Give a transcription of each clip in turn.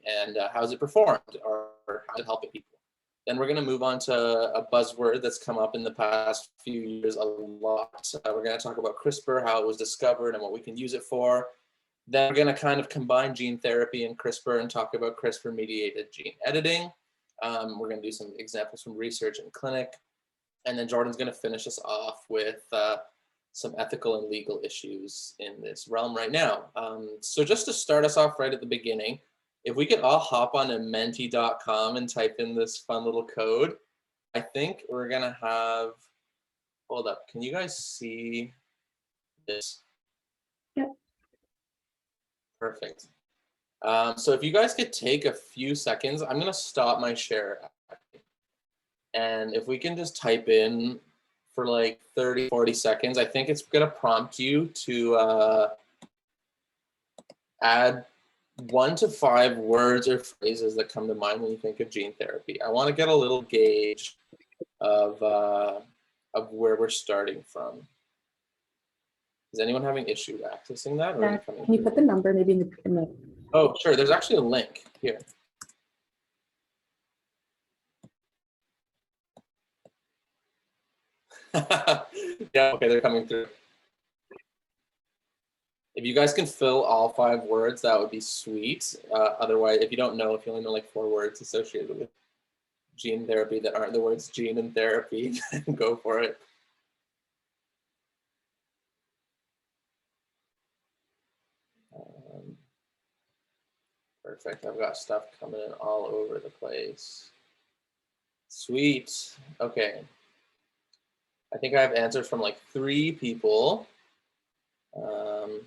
and how's it performed, or how's it helping people. Then we're going to move on to a buzzword that's come up in the past few years a lot. We're going to talk about CRISPR, how it was discovered and what we can use it for. Then we're going to kind of combine gene therapy and CRISPR and talk about CRISPR-mediated gene editing. We're going to do some examples from research and clinic. And then Jordan's going to finish us off with some ethical and legal issues in this realm right now. So just to start us off right at the beginning, if we could all hop on to menti.com and type in this fun little code, I think we're going to have, hold up, can you guys see this? Yep. Perfect. So if you guys could take a few seconds, I'm going to stop my share. And if we can just type in for like 30, 40 seconds, I think it's going to prompt you to add 1 to 5 words or phrases that come to mind when you think of gene therapy. I want to get a little gauge of where we're starting from. Is anyone having issue accessing that? Or can you put the number maybe in the... Oh, sure. There's actually a link here. Yeah, okay, they're coming through. If you guys can fill all 5 words, that would be sweet. Otherwise, if you don't know, if you only know like 4 words associated with gene therapy that aren't the words gene and therapy, then go for it. Perfect. I've got stuff coming in all over the place. Sweet. Okay. I think I have answers from like 3 people. I'm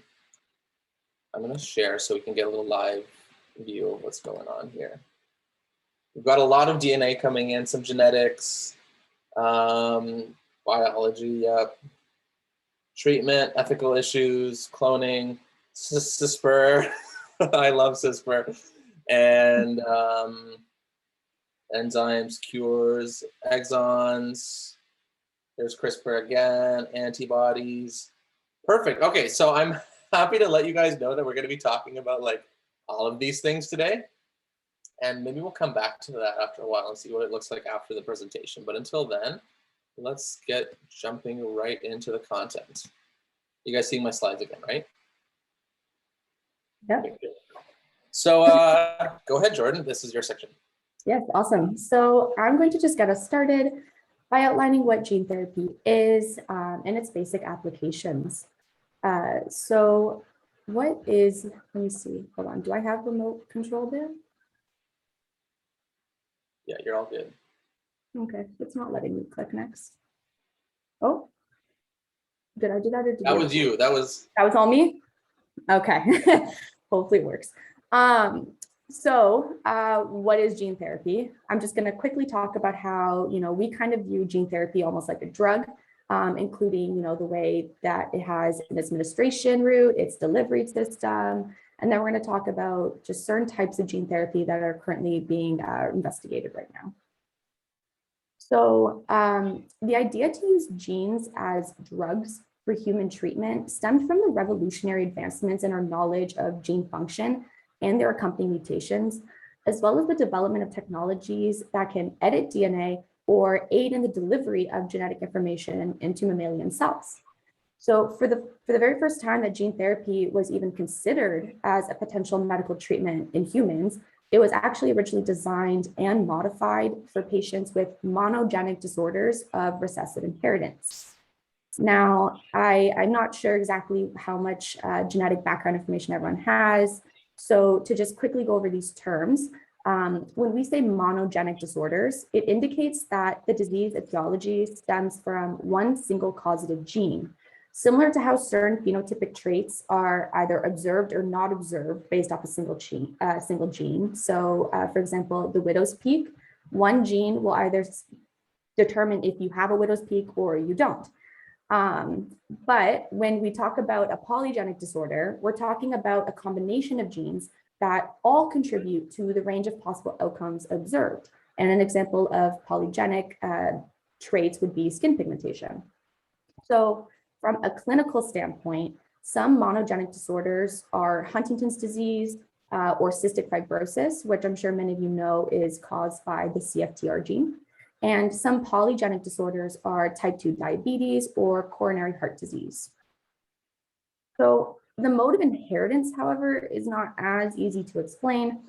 going to share so we can get a little live view of what's going on here. We've got a lot of DNA coming in, some genetics, biology, yep. Treatment, ethical issues, cloning, CRISPR. I love CRISPR. And enzymes, cures, exons. There's CRISPR again, antibodies. Perfect. Okay, so I'm happy to let you guys know that we're going to be talking about like all of these things today. And maybe we'll come back to that after a while and see what it looks like after the presentation. But until then, let's get jumping right into the content. You guys seeing my slides again, right? Yeah. Okay, so go ahead, Jordan. This is your section. Yes, awesome. So I'm going to just get us started by outlining what gene therapy is and its basic applications. So what is, let me see, hold on. Do I have remote control there? Yeah, you're all good. Okay, it's not letting me click next. Oh, did I do that? Or did That was you. That was all me? Okay, hopefully it works. What is gene therapy? I'm just going to quickly talk about how, we kind of view gene therapy almost like a drug, including, the way that it has an administration route, its delivery system, and then we're going to talk about just certain types of gene therapy that are currently being investigated right now. So the idea to use genes as drugs for human treatment stemmed from the revolutionary advancements in our knowledge of gene function and their accompanying mutations, as well as the development of technologies that can edit DNA or aid in the delivery of genetic information into mammalian cells. So for the very first time that gene therapy was even considered as a potential medical treatment in humans, it was actually originally designed and modified for patients with monogenic disorders of recessive inheritance. Now, I'm not sure exactly how much genetic background information everyone has. So to just quickly go over these terms, when we say monogenic disorders, it indicates that the disease etiology stems from one single causative gene, similar to how certain phenotypic traits are either observed or not observed based off a single gene. So for example, the widow's peak, one gene will either determine if you have a widow's peak or you don't. But when we talk about a polygenic disorder, we're talking about a combination of genes that all contribute to the range of possible outcomes observed. And an example of polygenic traits would be skin pigmentation. So from a clinical standpoint, some monogenic disorders are Huntington's disease, or cystic fibrosis, which I'm sure many of you know is caused by the CFTR gene. And some polygenic disorders are type 2 diabetes or coronary heart disease. So the mode of inheritance, however, is not as easy to explain,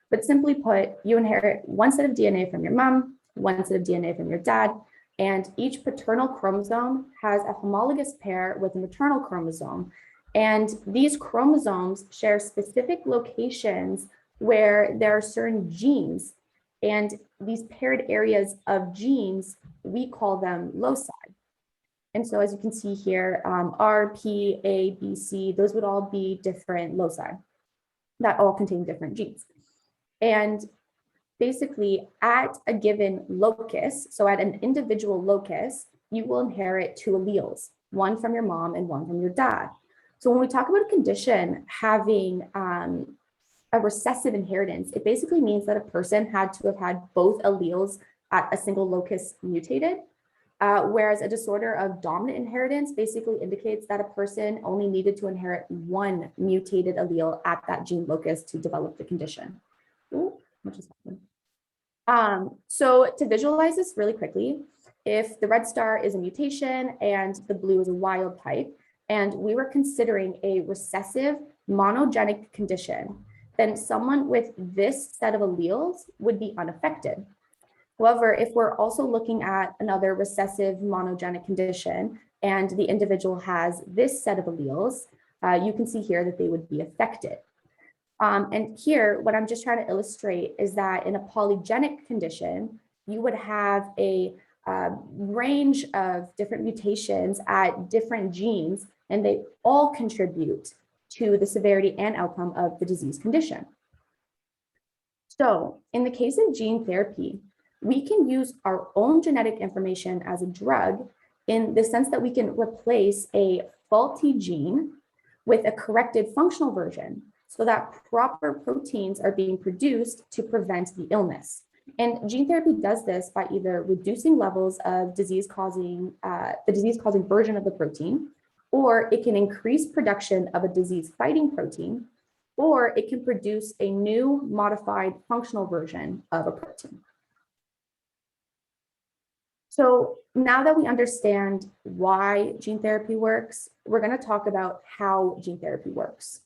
but simply put, you inherit one set of DNA from your mom, one set of DNA from your dad, and each paternal chromosome has a homologous pair with a maternal chromosome. And these chromosomes share specific locations where there are certain genes. And these paired areas of genes, we call them loci. And so as you can see here, R, P, A, B, C, those would all be different loci that all contain different genes. And basically at a given locus, so at an individual locus, you will inherit two alleles, one from your mom and one from your dad. So when we talk about a condition having a recessive inheritance, it basically means that a person had to have had both alleles at a single locus mutated, whereas a disorder of dominant inheritance basically indicates that a person only needed to inherit one mutated allele at that gene locus to develop the condition. Ooh, what just happened? So to visualize this really quickly, if the red star is a mutation and the blue is a wild type, and we were considering a recessive monogenic condition, then someone with this set of alleles would be unaffected. However, if we're also looking at another recessive monogenic condition and the individual has this set of alleles, you can see here that they would be affected. And here, what I'm just trying to illustrate is that in a polygenic condition, you would have a range of different mutations at different genes, and they all contribute to the severity and outcome of the disease condition. So in the case of gene therapy, we can use our own genetic information as a drug in the sense that we can replace a faulty gene with a corrected functional version so that proper proteins are being produced to prevent the illness. And gene therapy does this by either reducing levels of the disease-causing version of the protein, or it can increase production of a disease-fighting protein, or it can produce a new modified functional version of a protein. So now that we understand why gene therapy works, we're going to talk about how gene therapy works.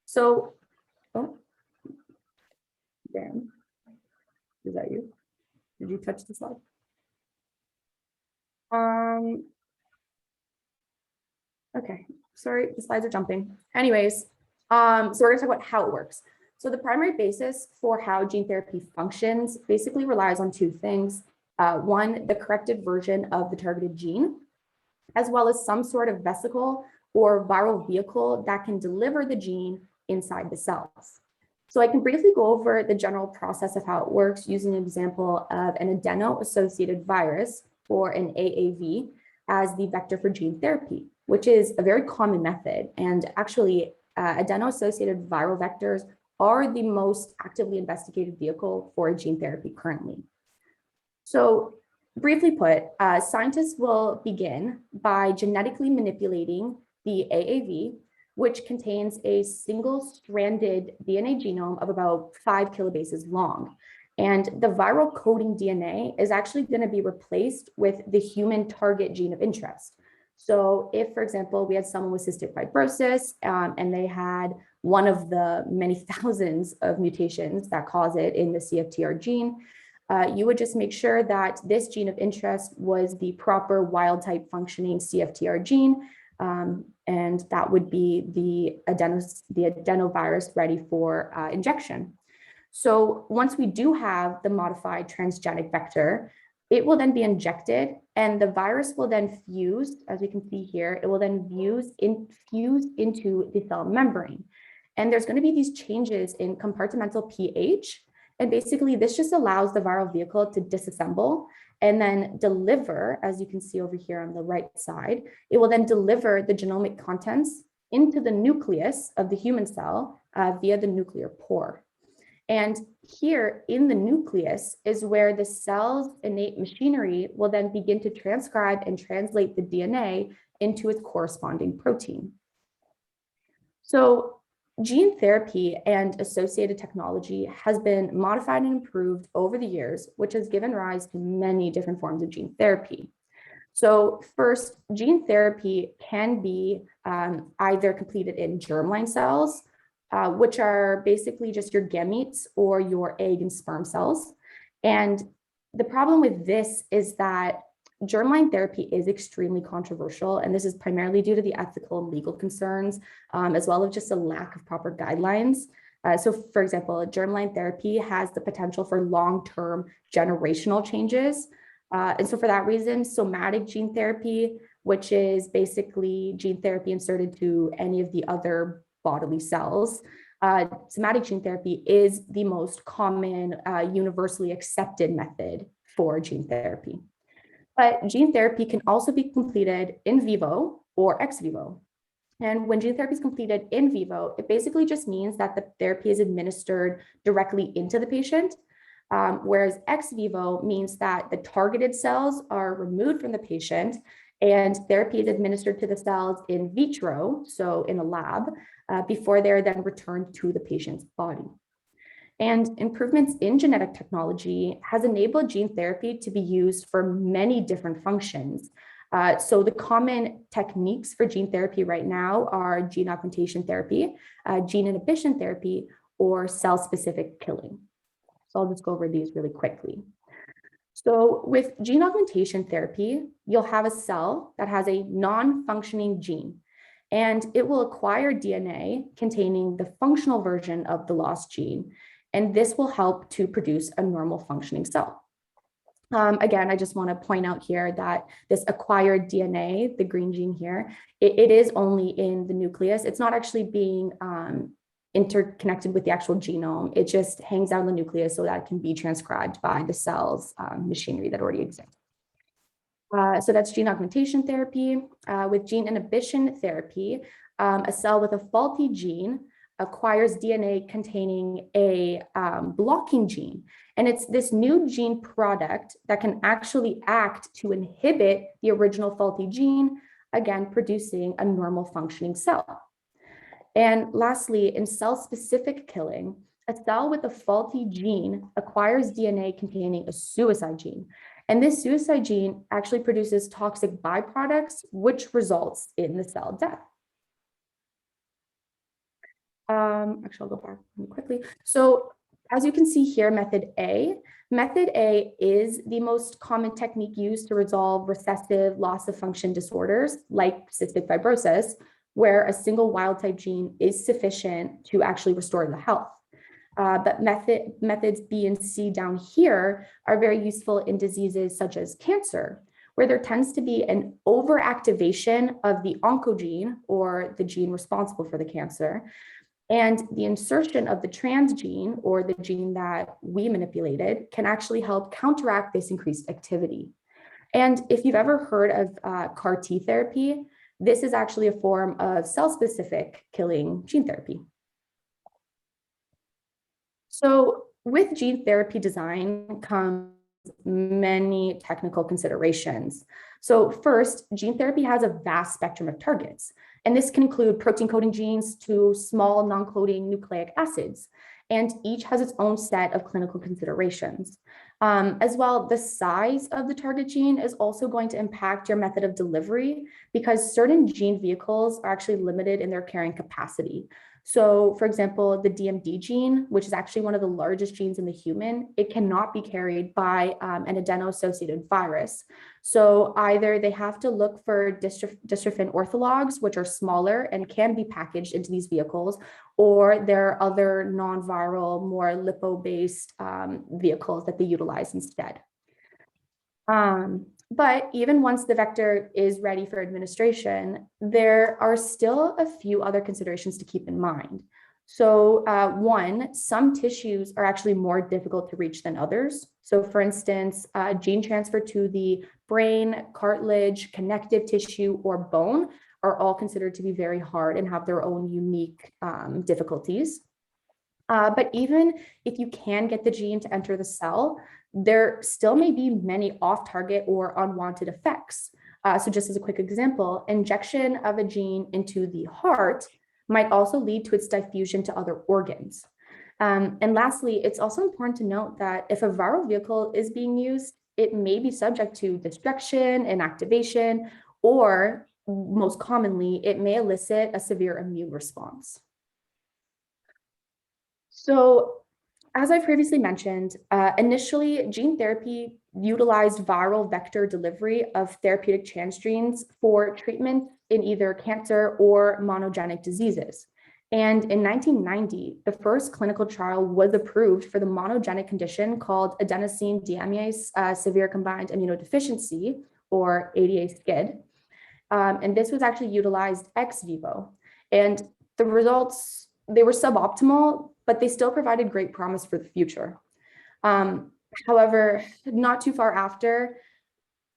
So, oh, Dan, is that you? Did you touch the slide? Okay, sorry, the slides are jumping. Anyways, so we're going to talk about how it works. So the primary basis for how gene therapy functions basically relies on two things. One, the corrected version of the targeted gene, as well as some sort of vesicle or viral vehicle that can deliver the gene inside the cells. So I can briefly go over the general process of how it works using an example of an adeno-associated virus, or an AAV, as the vector for gene therapy, which is a very common method. And actually, adeno-associated viral vectors are the most actively investigated vehicle for gene therapy currently. So briefly put, scientists will begin by genetically manipulating the AAV, which contains a single-stranded DNA genome of about 5 kilobases long. And the viral coding DNA is actually going to be replaced with the human target gene of interest. So if, for example, we had someone with cystic fibrosis and they had one of the many thousands of mutations that cause it in the CFTR gene, you would just make sure that this gene of interest was the proper wild type functioning CFTR gene, and that would be the adenovirus ready for injection. So once we do have the modified transgenic vector, it will then be injected and the virus will then fuse, as we can see here, it will then fuse into the cell membrane. And there's going to be these changes in compartmental pH. And basically this just allows the viral vehicle to disassemble and then deliver, as you can see over here on the right side, it will then deliver the genomic contents into the nucleus of the human cell via the nuclear pore. And here in the nucleus is where the cell's innate machinery will then begin to transcribe and translate the DNA into its corresponding protein. So gene therapy and associated technology has been modified and improved over the years, which has given rise to many different forms of gene therapy. So first, gene therapy can be either completed in germline cells, which are basically just your gametes or your egg and sperm cells. And the problem with this is that germline therapy is extremely controversial, and this is primarily due to the ethical and legal concerns, as well as just a lack of proper guidelines. So for example, germline therapy has the potential for long-term generational changes. And so for that reason, somatic gene therapy, which is basically gene therapy inserted to any of the other bodily cells, somatic gene therapy is the most common, universally accepted method for gene therapy. But gene therapy can also be completed in vivo or ex vivo. And when gene therapy is completed in vivo, it basically just means that the therapy is administered directly into the patient. Whereas ex vivo means that the targeted cells are removed from the patient and therapy is administered to the cells in vitro, so in a lab, before they're then returned to the patient's body. And improvements in genetic technology has enabled gene therapy to be used for many different functions. So the common techniques for gene therapy right now are gene augmentation therapy, gene inhibition therapy, or cell-specific killing. So I'll just go over these really quickly. So with gene augmentation therapy, you'll have a cell that has a non-functioning gene, and it will acquire DNA containing the functional version of the lost gene, and this will help to produce a normal functioning cell. Again, I just want to point out here that this acquired DNA, the green gene here, it is only in the nucleus. It's not actually being interconnected with the actual genome. It just hangs out in the nucleus so that it can be transcribed by the cell's machinery that already exists. So that's gene augmentation therapy. With gene inhibition therapy, a cell with a faulty gene acquires DNA containing a blocking gene. And it's this new gene product that can actually act to inhibit the original faulty gene, again, producing a normal functioning cell. And lastly, in cell-specific killing, a cell with a faulty gene acquires DNA containing a suicide gene. And this suicide gene actually produces toxic byproducts, which results in the cell death. Actually, I'll go back really quickly. So as you can see here, method A is the most common technique used to resolve recessive loss of function disorders like cystic fibrosis, where a single wild type gene is sufficient to actually restore the health. But methods B and C down here are very useful in diseases such as cancer, where there tends to be an overactivation of the oncogene, or the gene responsible for the cancer, and the insertion of the transgene, or the gene that we manipulated, can actually help counteract this increased activity. And if you've ever heard of CAR T therapy, this is actually a form of cell-specific killing gene therapy. So with gene therapy design comes many technical considerations. So first, gene therapy has a vast spectrum of targets, and this can include protein coding genes to small non-coding nucleic acids, and each has its own set of clinical considerations. As well, the size of the target gene is also going to impact your method of delivery, because certain gene vehicles are actually limited in their carrying capacity. So for example, the DMD gene, which is actually one of the largest genes in the human, it cannot be carried by an adeno-associated virus. So either they have to look for dystrophin orthologs, which are smaller and can be packaged into these vehicles, or there are other non-viral, more lipo-based vehicles that they utilize instead. But even once the vector is ready for administration, there are still a few other considerations to keep in mind. So one, some tissues are actually more difficult to reach than others. So for instance, gene transfer to the brain, cartilage, connective tissue, or bone are all considered to be very hard and have their own unique difficulties. But even if you can get the gene to enter the cell, there still may be many off-target or unwanted effects. So just as a quick example, injection of a gene into the heart might also lead to its diffusion to other organs. And lastly, it's also important to note that if a viral vehicle is being used, it may be subject to destruction, inactivation, or most commonly, it may elicit a severe immune response. So, as I previously mentioned, initially gene therapy utilized viral vector delivery of therapeutic transgenes for treatment in either cancer or monogenic diseases. And in 1990, the first clinical trial was approved for the monogenic condition called adenosine deaminase severe combined immunodeficiency, or ADA-SCID. And this was actually utilized ex vivo. And the results, they were suboptimal, but they still provided great promise for the future. However, not too far after,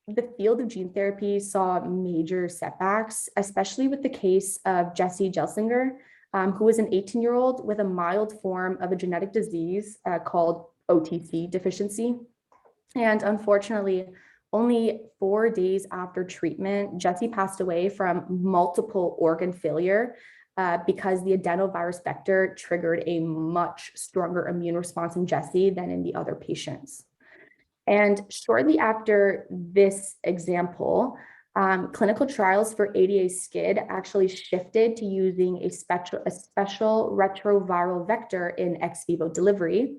the field of gene therapy saw major setbacks, especially with the case of Jesse Gelsinger, who was an 18-year-old with a mild form of a genetic disease called OTC deficiency. And unfortunately, only 4 days after treatment, Jesse passed away from multiple organ failure because the adenovirus vector triggered a much stronger immune response in Jesse than in the other patients. And shortly after this example, clinical trials for ADA-SCID actually shifted to using a special retroviral vector in ex vivo delivery.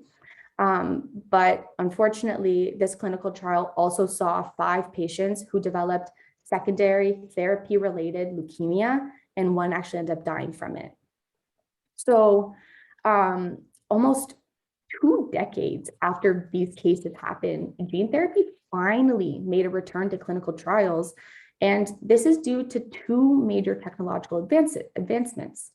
But unfortunately, this clinical trial also saw 5 patients who developed secondary therapy-related leukemia, and 1 actually ended up dying from it. So almost 2 decades after these cases happened, gene therapy finally made a return to clinical trials. And this is due to 2 major technological advancements.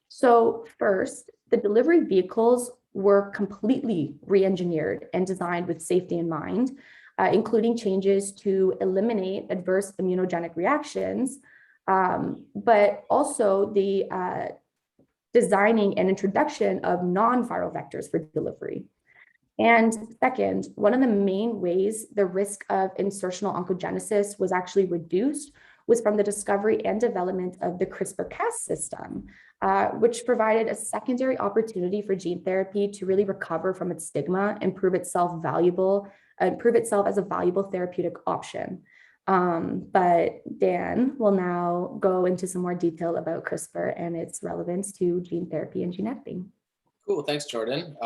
So first, the delivery vehicles were completely re-engineered and designed with safety in mind, including changes to eliminate adverse immunogenic reactions, but also the designing and introduction of non-viral vectors for delivery. And second, one of the main ways the risk of insertional oncogenesis was actually reduced was from the discovery and development of the CRISPR-Cas system, which provided a secondary opportunity for gene therapy to really recover from its stigma and prove itself as a valuable therapeutic option. But Dan will now go into some more detail about CRISPR and its relevance to gene therapy and gene editing. Cool, thanks, Jordan.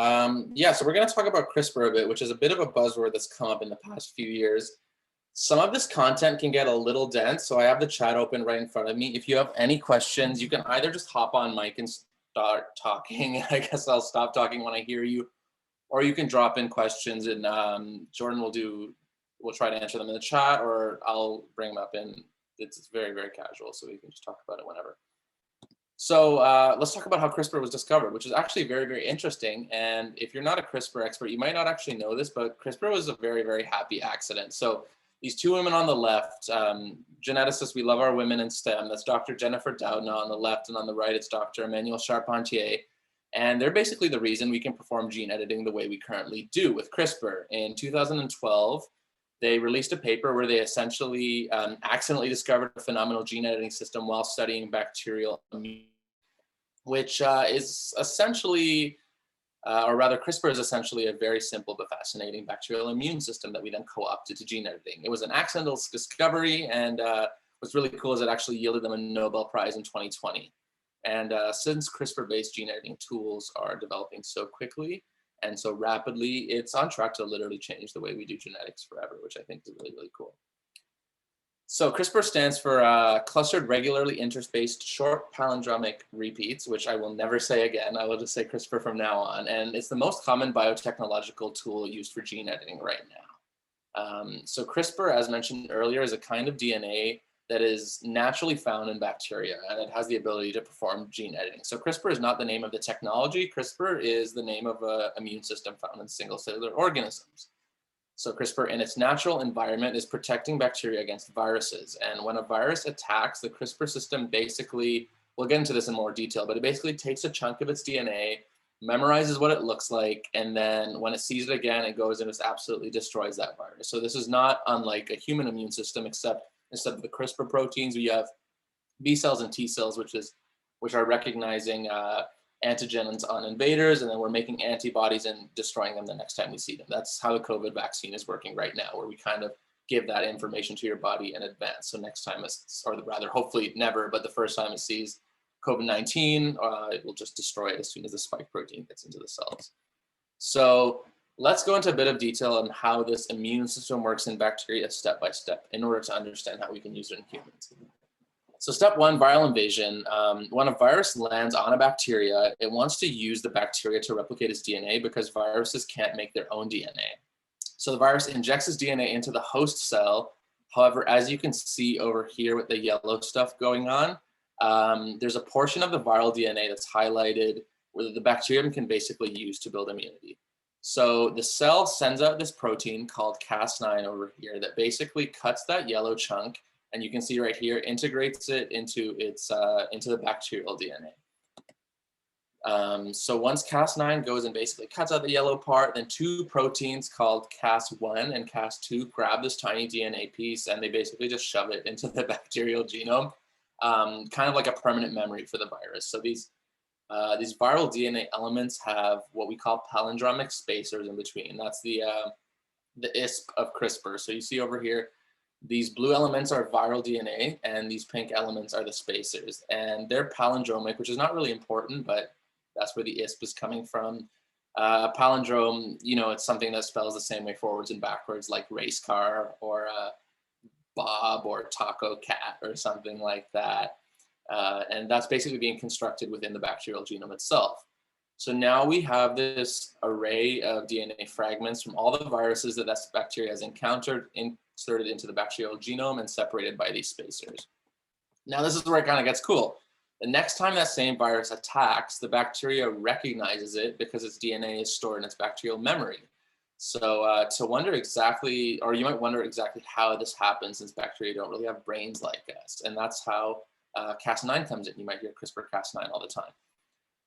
Yeah, so we're going to talk about CRISPR a bit, which is a bit of a buzzword that's come up in the past few years. Some of this content can get a little dense, so I have the chat open right in front of me. If you have any questions, you can either just hop on mic and start talking. I guess I'll stop talking when I hear you, or you can drop in questions and Jordan we'll try to answer them in the chat, or I'll bring them up in. It's very, very casual, so we can just talk about it whenever. So let's talk about how CRISPR was discovered, which is actually very, very interesting. And if you're not a CRISPR expert, you might not actually know this, but CRISPR was a very, very happy accident. So these 2 women on the left, geneticists, we love our women in STEM. That's Dr. Jennifer Doudna on the left, and on the right, it's Dr. Emmanuel Charpentier. And they're basically the reason we can perform gene editing the way we currently do with CRISPR. In 2012, they released a paper where they essentially accidentally discovered a phenomenal gene editing system while studying bacterial immunity, which is essentially, or rather CRISPR is essentially a very simple but fascinating bacterial immune system that we then co-opted to gene editing. It was an accidental discovery, and what's really cool is it actually yielded them a Nobel Prize in 2020. And since CRISPR-based gene editing tools are developing so quickly and so rapidly, it's on track to literally change the way we do genetics forever, which I think is really, really cool. So CRISPR stands for clustered regularly interspaced short palindromic repeats, which I will never say again. I will just say CRISPR from now on. And it's the most common biotechnological tool used for gene editing right now. So CRISPR, as mentioned earlier, is a kind of DNA that is naturally found in bacteria, and it has the ability to perform gene editing. So CRISPR is not the name of the technology. CRISPR is the name of an immune system found in single cellular organisms. So CRISPR in its natural environment is protecting bacteria against viruses. And when a virus attacks, the CRISPR system basically, we'll get into this in more detail, but it basically takes a chunk of its DNA, memorizes what it looks like, and then when it sees it again, it goes and just absolutely destroys that virus. So this is not unlike a human immune system, except instead of the CRISPR proteins, we have B cells and T cells, which is which are recognizing antigens on invaders, and then we're making antibodies and destroying them the next time we see them. That's how the COVID vaccine is working right now, where we kind of give that information to your body in advance. So next time, or rather, hopefully never, but the first time it sees COVID-19, it will just destroy it as soon as the spike protein gets into the cells. So let's go into a bit of detail on how this immune system works in bacteria step by step in order to understand how we can use it in humans. So step one, viral invasion. When a virus lands on a bacteria, it wants to use the bacteria to replicate its DNA because viruses can't make their own DNA. So the virus injects its DNA into the host cell. However, as you can see over here with the yellow stuff going on, there's a portion of the viral DNA that's highlighted where the bacterium can basically use to build immunity. So the cell sends out this protein called Cas9 over here that basically cuts that yellow chunk, and you can see right here, integrates it into the bacterial DNA. So once Cas9 goes and basically cuts out the yellow part, then two proteins called Cas1 and Cas2 grab this tiny DNA piece and they basically just shove it into the bacterial genome, kind of like a permanent memory for the virus. So these viral DNA elements have what we call palindromic spacers in between. That's the ISP of CRISPR. So you see over here, these blue elements are viral DNA and these pink elements are the spacers. And they're palindromic, which is not really important, but that's where the ISP is coming from. Palindrome, it's something that spells the same way forwards and backwards, like race car or Bob or taco cat or something like that. And that's basically being constructed within the bacterial genome itself. So now we have this array of DNA fragments from all the viruses that bacteria has encountered, inserted into the bacterial genome and separated by these spacers. Now this is where it kind of gets cool. The next time that same virus attacks, the bacteria recognizes it because its DNA is stored in its bacterial memory. So to wonder exactly, or you might wonder exactly how this happens, since bacteria don't really have brains like us. And that's how Cas9 comes in. You might hear CRISPR-Cas9 all the time.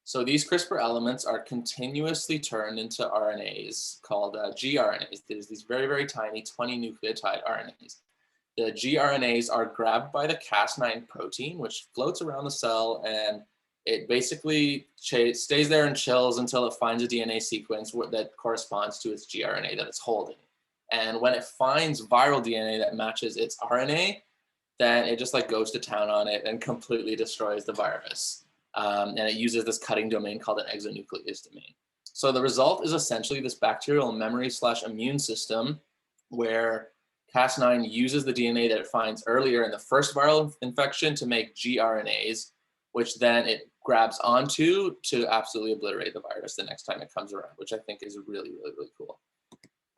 So these CRISPR elements are continuously turned into RNAs called gRNAs. There's these very, very tiny 20 nucleotide RNAs. The gRNAs are grabbed by the Cas9 protein, which floats around the cell, and it basically stays there and chills until it finds a DNA sequence that corresponds to its gRNA that it's holding. And when it finds viral DNA that matches its RNA, then it just goes to town on it and completely destroys the virus. And it uses this cutting domain called an exonuclease domain. So the result is essentially this bacterial memory / immune system where Cas9 uses the DNA that it finds earlier in the first viral infection to make gRNAs, which then it grabs onto to absolutely obliterate the virus the next time it comes around, which I think is really, really, really cool.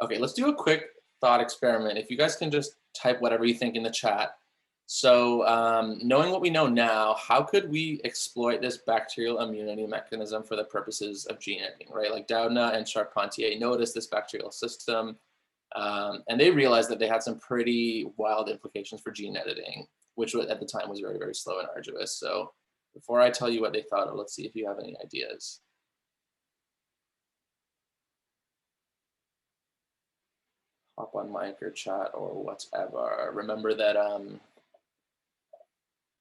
Okay, let's do a quick thought experiment. If you guys can just type whatever you think in the chat. So knowing what we know now, how could we exploit this bacterial immunity mechanism for the purposes of gene editing, right? Like Doudna and Charpentier noticed this bacterial system, and they realized that they had some pretty wild implications for gene editing, which at the time was very, very slow and arduous. So before I tell you what they thought of, let's see if you have any ideas. Hop on mic or chat or whatever. Remember that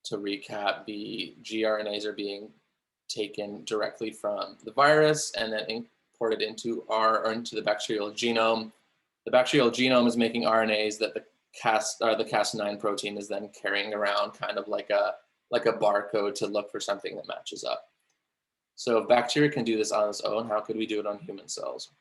to recap, the gRNAs are being taken directly from the virus and then imported into the bacterial genome. The bacterial genome is making RNAs that the Cas9 protein is then carrying around, kind of like a barcode to look for something that matches up. So if bacteria can do this on its own, how could we do it on human cells?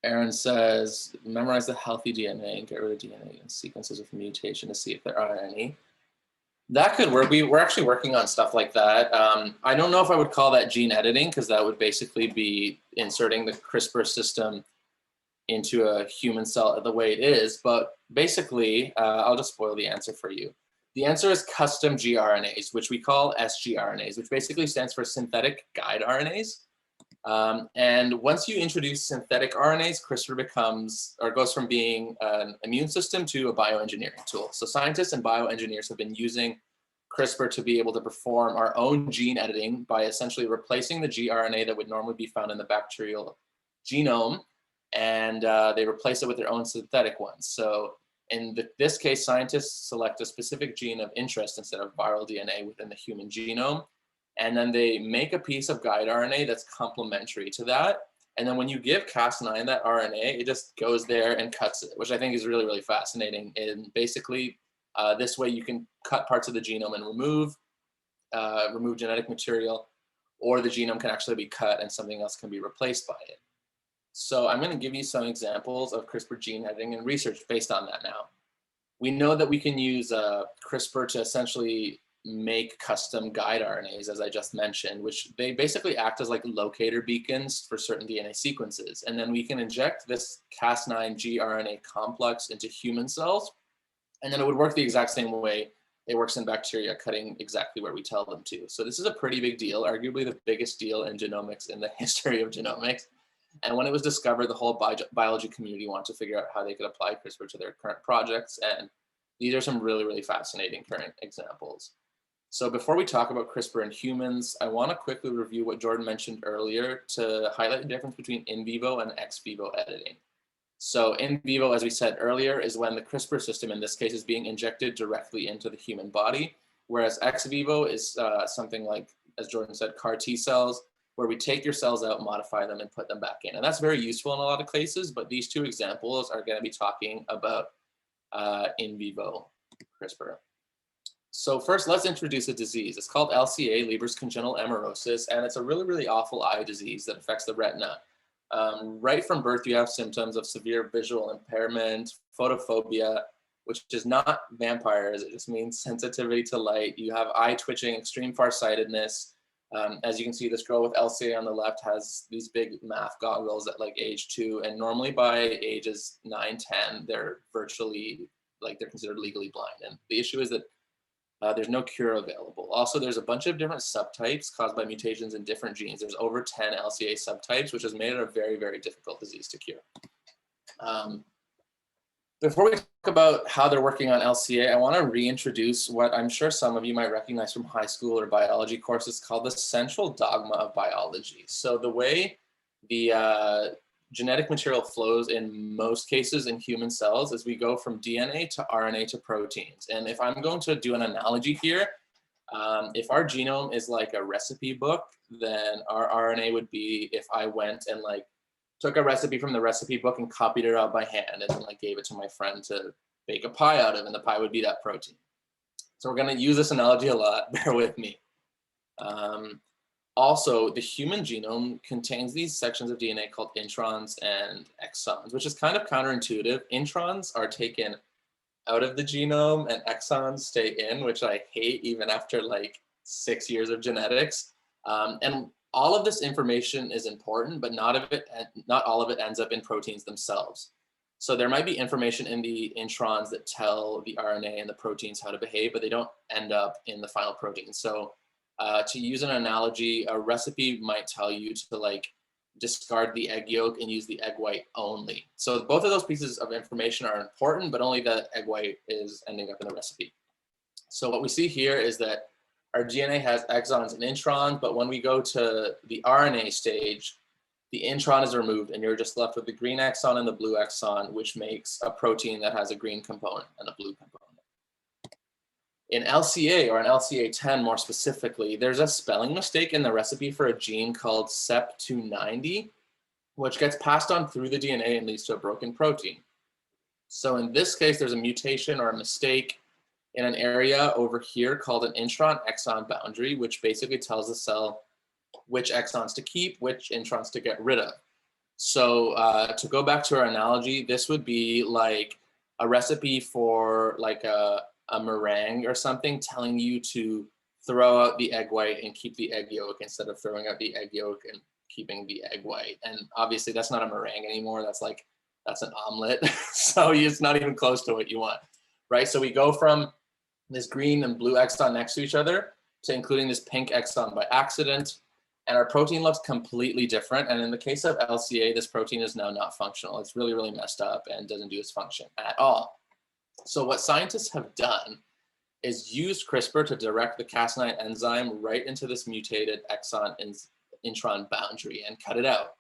Aaron says, memorize the healthy DNA and get rid of DNA and sequences with mutation to see if there are any. That could work. We're actually working on stuff like that. I don't know if I would call that gene editing, because that would basically be inserting the CRISPR system into a human cell the way it is. But basically, I'll just spoil the answer for you. The answer is custom gRNAs, which we call sgRNAs, which basically stands for synthetic guide RNAs. And once you introduce synthetic RNAs, CRISPR goes from being an immune system to a bioengineering tool. So scientists and bioengineers have been using CRISPR to be able to perform our own gene editing by essentially replacing the gRNA that would normally be found in the bacterial genome, and they replace it with their own synthetic ones. So in this case, scientists select a specific gene of interest instead of viral DNA within the human genome, and then they make a piece of guide RNA that's complementary to that. And then when you give Cas9 that RNA, it just goes there and cuts it, which I think is really, really fascinating. And basically, this way you can cut parts of the genome and remove genetic material, or the genome can actually be cut and something else can be replaced by it. So I'm going to give you some examples of CRISPR gene editing and research based on that now. We know that we can use CRISPR to essentially make custom guide RNAs, as I just mentioned, which they basically act as like locator beacons for certain DNA sequences. And then we can inject this Cas9 gRNA complex into human cells, and then it would work the exact same way it works in bacteria, cutting exactly where we tell them to. So this is a pretty big deal, arguably the biggest deal in genomics in the history of genomics. And when it was discovered, the whole biology community wanted to figure out how they could apply CRISPR to their current projects. And these are some really, really fascinating current examples. So before we talk about CRISPR in humans, I want to quickly review what Jordan mentioned earlier to highlight the difference between in vivo and ex vivo editing. So in vivo, as we said earlier, is when the CRISPR system in this case is being injected directly into the human body, whereas ex vivo is something like, as Jordan said, CAR T cells, where we take your cells out, modify them, and put them back in. And that's very useful in a lot of cases, but these two examples are going to be talking about in vivo CRISPR. So first, let's introduce a disease. It's called LCA, Leber's congenital amaurosis, and it's a really, really awful eye disease that affects the retina. Right from birth, you have symptoms of severe visual impairment, photophobia, which is not vampires, it just means sensitivity to light. You have eye twitching, extreme farsightedness. As you can see, this girl with LCA on the left has these big math goggles at like age 2, and normally by ages 9, 10, they're virtually, like they're considered legally blind. And the issue is that there's no cure available. Also, there's a bunch of different subtypes caused by mutations in different genes. There's over 10 LCA subtypes, which has made it a very, very difficult disease to cure. Before we talk about how they're working on LCA, I want to reintroduce what I'm sure some of you might recognize from high school or biology courses called the central dogma of biology. So the way the genetic material flows in most cases in human cells is we go from DNA to RNA to proteins. And if I'm going to do an analogy here, if our genome is like a recipe book, then our RNA would be if I went and like took a recipe from the recipe book and copied it out by hand and then like gave it to my friend to bake a pie out of, and the pie would be that protein. So we're going to use this analogy a lot, bear with me. Also, the human genome contains these sections of DNA called introns and exons, which is kind of counterintuitive. Introns are taken out of the genome and exons stay in, which I hate even after like 6 years of genetics. And all of this information is important, but not all of it ends up in proteins themselves. So there might be information in the introns that tell the RNA and the proteins how to behave, but they don't end up in the final protein. So to use an analogy, a recipe might tell you to like discard the egg yolk and use the egg white only. So both of those pieces of information are important, but only the egg white is ending up in the recipe. So what we see here is that our DNA has exons and introns, but when we go to the RNA stage, the intron is removed and you're just left with the green exon and the blue exon, which makes a protein that has a green component and a blue component. In LCA, or in LCA10 more specifically, there's a spelling mistake in the recipe for a gene called CEP290, which gets passed on through the DNA and leads to a broken protein. So in this case, there's a mutation or a mistake in an area over here called an intron-exon boundary, which basically tells the cell which exons to keep, which introns to get rid of. So to go back to our analogy, this would be like a recipe for like a meringue or something telling you to throw out the egg white and keep the egg yolk instead of throwing out the egg yolk and keeping the egg white. And obviously that's not a meringue anymore. That's an omelet. So it's not even close to what you want, right? So we go from this green and blue exon next to each other to including this pink exon by accident. And our protein looks completely different. And in the case of LCA, this protein is now not functional. It's really, really messed up and doesn't do its function at all. So what scientists have done is use CRISPR to direct the Cas9 enzyme right into this mutated exon intron boundary and cut it out.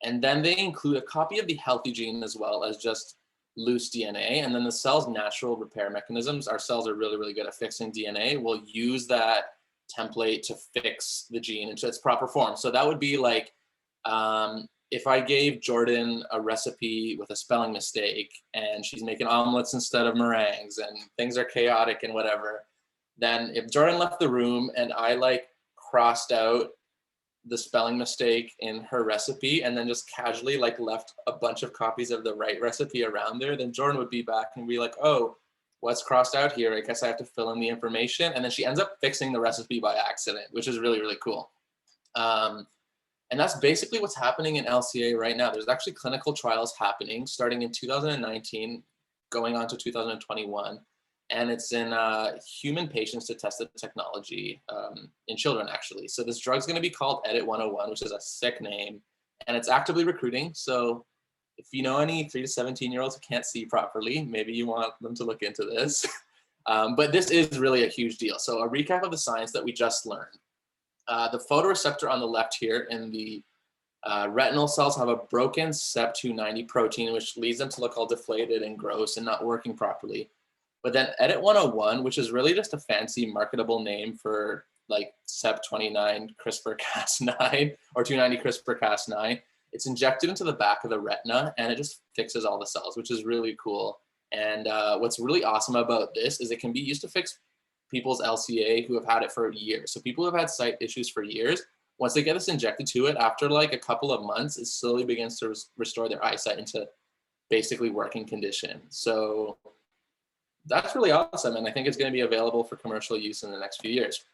And then they include a copy of the healthy gene as well as just loose DNA. And then the cell's natural repair mechanisms, our cells are really, really good at fixing DNA, will use that template to fix the gene into its proper form. So that would be like, if I gave Jordan a recipe with a spelling mistake and she's making omelets instead of meringues and things are chaotic and whatever, then if Jordan left the room and I like crossed out the spelling mistake in her recipe and then just casually like left a bunch of copies of the right recipe around there, then Jordan would be back and be like, oh, what's crossed out here? I guess I have to fill in the information. And then she ends up fixing the recipe by accident, which is really, really cool. And that's basically what's happening in LCA right now. There's actually clinical trials happening starting in 2019, going on to 2021. And it's in human patients to test the technology in children, actually. So this drug's going to be called Edit 101, which is a sick name. And it's actively recruiting. So if you know any 3 to 17-year-olds who can't see properly, maybe you want them to look into this. But this is really a huge deal. So a recap of the science that we just learned. The photoreceptor on the left here in the retinal cells have a broken CEP290 protein, which leads them to look all deflated and gross and not working properly. But then Edit 101, which is really just a fancy marketable name for like CEP29 CRISPR-Cas9 or 290 CRISPR-Cas9, it's injected into the back of the retina and it just fixes all the cells, which is really cool. And what's really awesome about this is it can be used to fix people's LCA who have had it for years. So people who have had sight issues for years, once they get this injected to it, after like a couple of months, it slowly begins to restore their eyesight into basically working condition. So that's really awesome. And I think it's going to be available for commercial use in the next few years.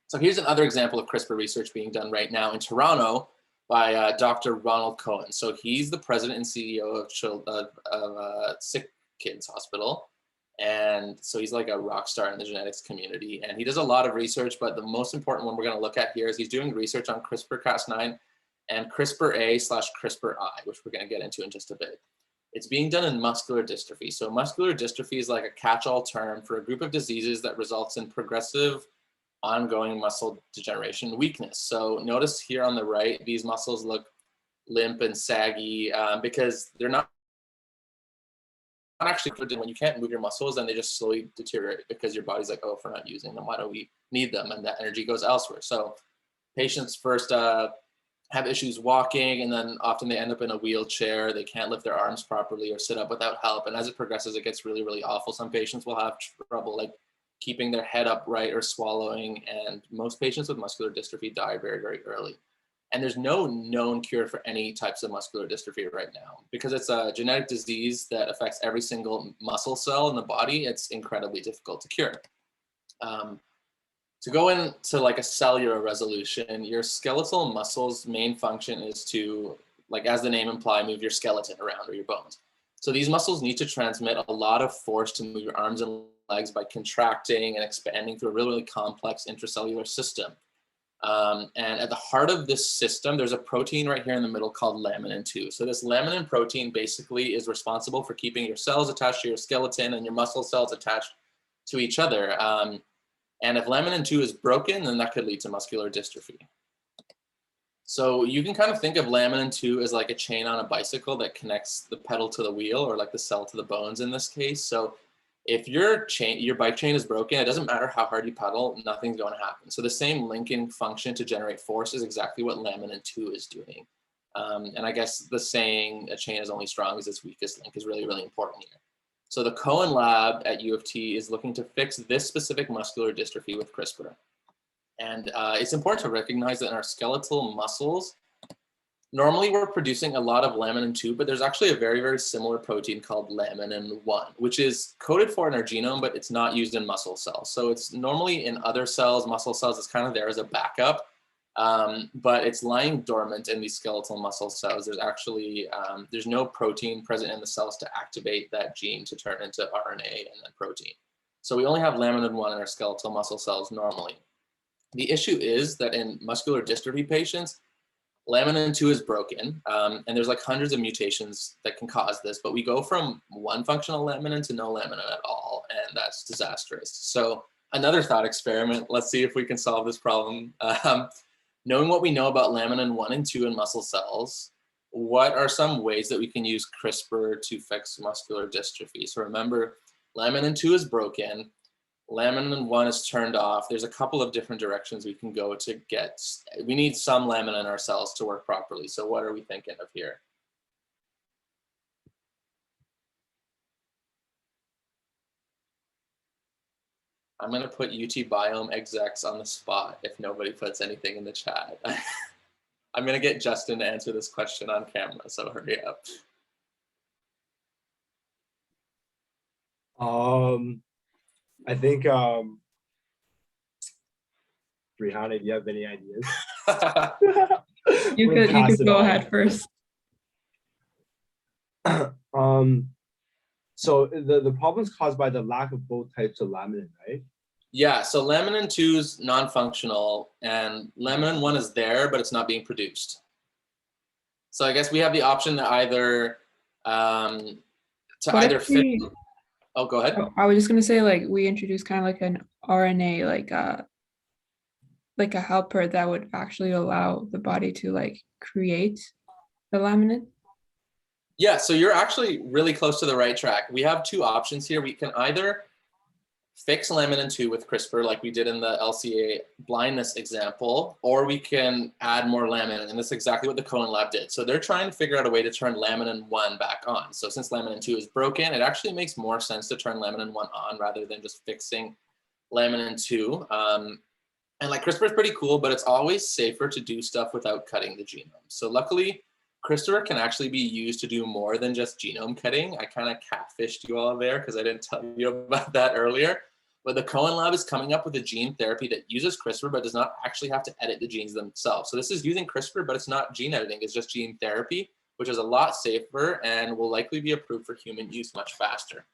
So here's another example of CRISPR research being done right now in Toronto by Dr. Ronald Cohen. So he's the president and CEO of Sick Kids Hospital. And so he's like a rock star in the genetics community. And he does a lot of research, but the most important one we're going to look at here is he's doing research on CRISPR-Cas9 and CRISPR-A/CRISPR-I, which we're going to get into in just a bit. It's being done in muscular dystrophy. So muscular dystrophy is like a catch-all term for a group of diseases that results in progressive ongoing muscle degeneration and weakness. So notice here on the right, these muscles look limp and saggy because they're not actually when you can't move your muscles, then they just slowly deteriorate because your body's like, oh, if we're not using them, why don't we need them? And that energy goes elsewhere. So patients first have issues walking, and then often they end up in a wheelchair. They can't lift their arms properly or sit up without help. And as it progresses, it gets really, really awful. Some patients will have trouble like keeping their head upright or swallowing. And most patients with muscular dystrophy die very, very early. And there's no known cure for any types of muscular dystrophy right now. Because it's a genetic disease that affects every single muscle cell in the body, it's incredibly difficult to cure. To go into like a cellular resolution, your skeletal muscles' main function is to, like as the name implies, move your skeleton around or your bones. So these muscles need to transmit a lot of force to move your arms and legs by contracting and expanding through a really, really complex intracellular system. And at the heart of this system, there's a protein right here in the middle called laminin-2. So this laminin protein basically is responsible for keeping your cells attached to your skeleton and your muscle cells attached to each other. And if laminin-2 is broken, then that could lead to muscular dystrophy. So you can kind of think of laminin-2 as like a chain on a bicycle that connects the pedal to the wheel, or like the cell to the bones in this case. So if your bike chain is broken, it doesn't matter how hard you pedal, nothing's going to happen. So the same linking function to generate force is exactly what laminin-2 is doing. And I guess the saying a chain is only strong as its weakest link is really, really important here. So the Cohen lab at U of T is looking to fix this specific muscular dystrophy with CRISPR. And it's important to recognize that in our skeletal muscles, normally we're producing a lot of laminin-2, but there's actually a very, very similar protein called laminin-1, which is coded for in our genome, but it's not used in muscle cells. So it's normally in other cells, muscle cells, it's kind of there as a backup, but it's lying dormant in these skeletal muscle cells. There's actually, there's no protein present in the cells to activate that gene to turn into RNA and then protein. So we only have laminin-1 in our skeletal muscle cells normally. The issue is that in muscular dystrophy patients, laminin-2 is broken, and there's like hundreds of mutations that can cause this, but we go from one functional laminin to no laminin at all, and that's disastrous. So another thought experiment. Let's see if we can solve this problem. Knowing what we know about laminin 1 and 2 in muscle cells, what are some ways that we can use CRISPR to fix muscular dystrophy? So remember, laminin 2 is broken, laminin 1 is turned off. There's a couple of different directions we can go to get, we need some laminin in our cells to work properly. So what are we thinking of here? I'm going to put UT Biome execs on the spot if nobody puts anything in the chat. I'm going to get Justin to answer this question on camera, so hurry up. I think, Rihanna, do you have any ideas? You could go ahead first. So the problem is caused by the lack of both types of laminin, right? Yeah, so laminin 2 is non-functional and laminin 1 is there, but it's not being produced. So I guess we have the option to either fit. Oh, go ahead. I was just gonna say, like, we introduced kind of like an RNA, like a helper that would actually allow the body to like create the laminin. Yeah, so you're actually really close to the right track. We have two options here. We can either fix laminin 2 with CRISPR like we did in the LCA blindness example, or we can add more laminin, and that's exactly what the Cohen lab did. So they're trying to figure out a way to turn laminin 1 back on. So since laminin 2 is broken, it actually makes more sense to turn laminin 1 on rather than just fixing laminin 2. And like CRISPR is pretty cool, but it's always safer to do stuff without cutting the genome. So luckily, CRISPR can actually be used to do more than just genome cutting. I kind of catfished you all there because I didn't tell you about that earlier. But the Cohen lab is coming up with a gene therapy that uses CRISPR, but does not actually have to edit the genes themselves. So this is using CRISPR, but it's not gene editing, it's just gene therapy, which is a lot safer and will likely be approved for human use much faster.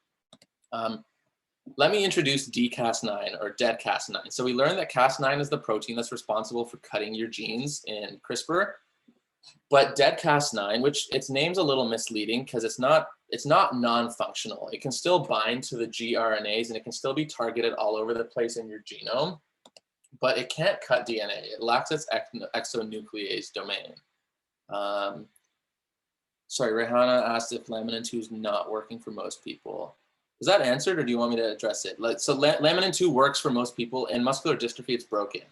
Let me introduce dCas9 or dead Cas9. So we learned that Cas9 is the protein that's responsible for cutting your genes in CRISPR. But dead Cas9, which its name's a little misleading because it's not non-functional. It can still bind to the gRNAs and it can still be targeted all over the place in your genome, but it can't cut DNA. It lacks its exonuclease domain. Sorry, Rehanna asked if laminin 2 is not working for most people. Was that answered, or do you want me to address it? So laminin 2 works for most people. In muscular dystrophy, it's broken.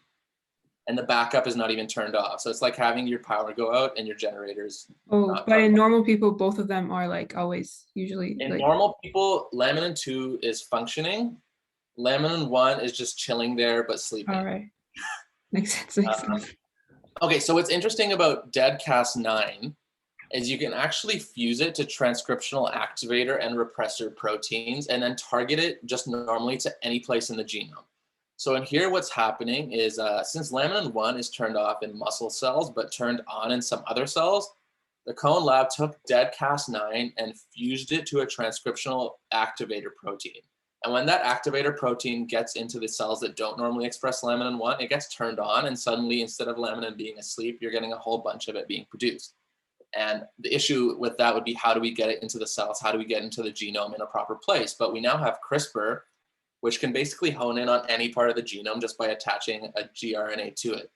And the backup is not even turned off. So it's like having your power go out and your generators. Oh, but in normal people, both of them are like always usually. In normal people, laminin 2 is functioning. Laminin 1 is just chilling there but sleeping. All right. Makes sense. Okay, so what's interesting about dead Cas9 is you can actually fuse it to transcriptional activator and repressor proteins and then target it just normally to any place in the genome. So in here, what's happening is since laminin 1 is turned off in muscle cells, but turned on in some other cells, the Cohen lab took dead Cas9 and fused it to a transcriptional activator protein. And when that activator protein gets into the cells that don't normally express laminin 1, it gets turned on, and suddenly instead of laminin being asleep, you're getting a whole bunch of it being produced. And the issue with that would be, how do we get it into the cells? How do we get into the genome in a proper place? But we now have CRISPR, which can basically hone in on any part of the genome just by attaching a gRNA to it.